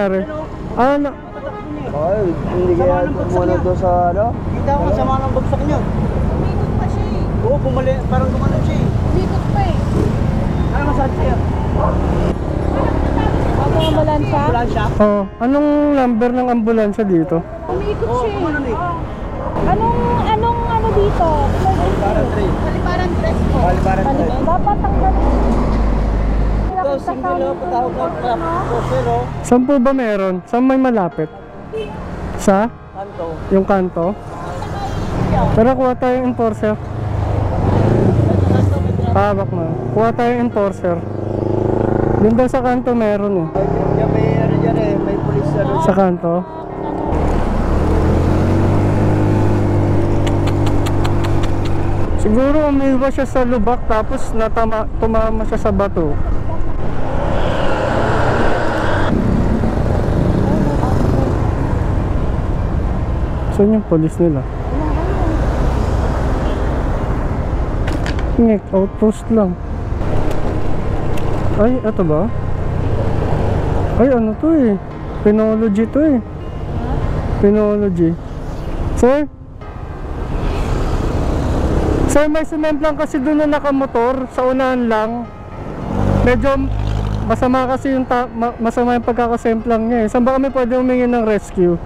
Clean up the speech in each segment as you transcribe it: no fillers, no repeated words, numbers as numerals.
nangyari? Ah, Ay, hindi kaya muna doon sa ano? Kita ko masama ng bagsak niya. Umikot pa siya eh. Oo, parang gumanon siya eh. Umikot pa eh. Ano masabi sa'yo? Ako ang ambulansya? Ambulansya? oh, anong number ng ambulansya dito? Umikot Oo, siya eh. gumanon eh. Anong ano dito? Parang 3. Paliparan dress po. Parang 3. Dapat tanggalin. Ito, single na patawag na pero Saan po ba meron? Saan may malapit? Sa? kanto. Yung kanto? Pero kuha tayong enforcer. Hawak na. Kuha tayong enforcer. Doon daw sa kanto meron eh. Ay, may ano dyan eh, may pulis na doon. Sa kanto. Siguro umiwas siya sa lubak tapos tumama siya sa bato. Saan yung police nila? Ngek, outpost lang. Ay, eto ba? Ay, ano to eh? Penology to eh. Penology. Sir? Sir, may cement lang kasi doon na nakamotor. Sa unahan lang. Medyo masama kasi yung masama yung pagkakasemplang niya eh. Saan ba kami pwede humingi ng rescue?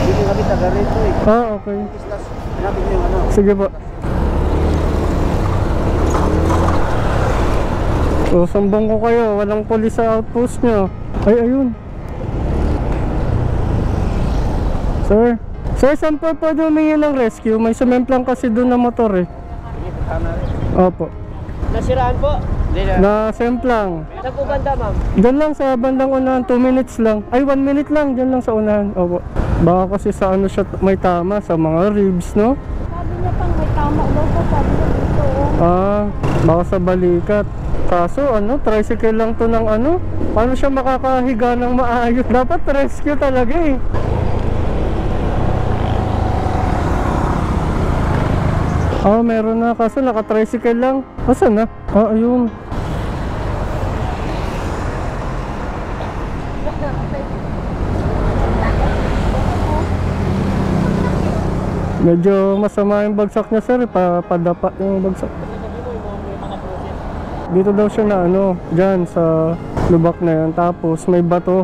Hindi kami taga rito eh. Ah, okay. Hanapin niyo yung ano. Sige po. So, sambong ko kayo. Walang police sa outpost nyo. Ay, ayun. Sir? Sir, saan po pwede humingi ng rescue? May cement lang kasi doon na motor eh. Opo. Nasiraan po? Hindi na. Na-semplang. Saan po banda, ma'am? Diyan lang sa bandang unahan, 2 minutes lang. Ay, 1 minute lang, diyan lang sa unahan. Opo. Baka kasi sa ano siya may tama, sa mga ribs, no? Sabi niya pang may tama daw po. Sabi niya dito. Ah, baka sa balikat. Kaso ano, tricycle lang to ng ano? Paano siya makakahiga ng maayos? Dapat rescue talaga eh. Ah, meron na. Kaso naka-tricycle lang. Asan na? Ah, ayun. Medyo masama yung bagsak niya sir, padapa yung bagsak. Dito daw siya na ano, dyan sa lubak na yan. Tapos may bato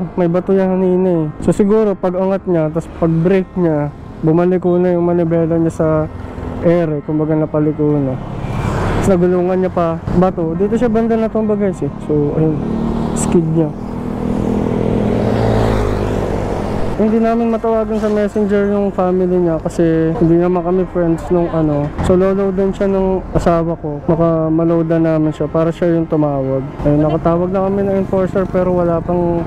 yung hanina eh. So siguro pag angat niya, tapos pag brake niya, bumaliko na yung manibela niya sa air, kumbaga napaliko na. Tapos nagulungan niya pa bato. Dito siya banda na itong bagay eh. So ayun, skid niya. Hindi namin matawagan sa messenger yung family niya kasi hindi naman kami friends nung ano. So loloadan siya ng asawa ko. Baka maloadan namin siya para siya yung tumawag. Ayun, nakatawag na kami ng enforcer pero wala pang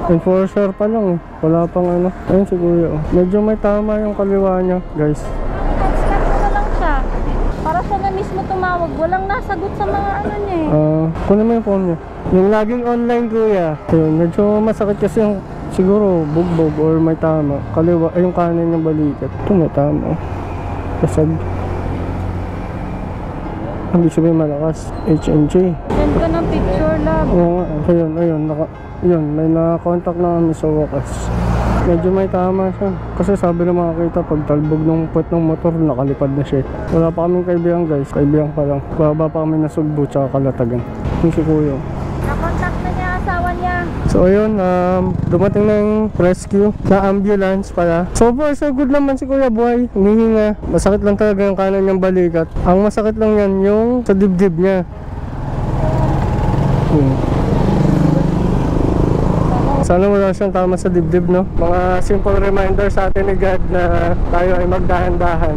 enforcer pa lang eh. Wala pang ano. Ayun si kuya oh. Medyo may tama yung kaliwa niya guys. Text na lang siya. Para siya na mismo tumawag. Walang nasagot sa mga ano niya eh. Kunin mo yung phone niya. Yung laging online kuya. Ayun, medyo masakit kasi yung siguro bugbog or may tama. Kaliwa, ay yung kanan yung balikat. Ito may tama. Kasag. Hindi sabihin malakas. HMJ. Send ka ng picture, love. Oo nga. Ayun. Yun, may nakakontakt na kami sa wakas. Medyo may tama siya. Kasi sabi ng mga kita, pag talbog ng puwet ng motor, nakalipad na siya. Wala pa kaming kaibigan guys. Kaibigan pa lang. Baba pa kami nasugbo tsaka kalatagan. Yung si kuya. Nakontak na niya asawa niya. So ayun, dumating na yung rescue na ambulance pala. So far so good naman si Kuya Buhay. Humihinga. Masakit lang talaga yung kanan niyang balikat. Ang masakit lang yan yung sa dibdib niya. Sana wala siyang tama sa dibdib, no? Mga simple reminder sa atin ni God na tayo ay magdahan-dahan.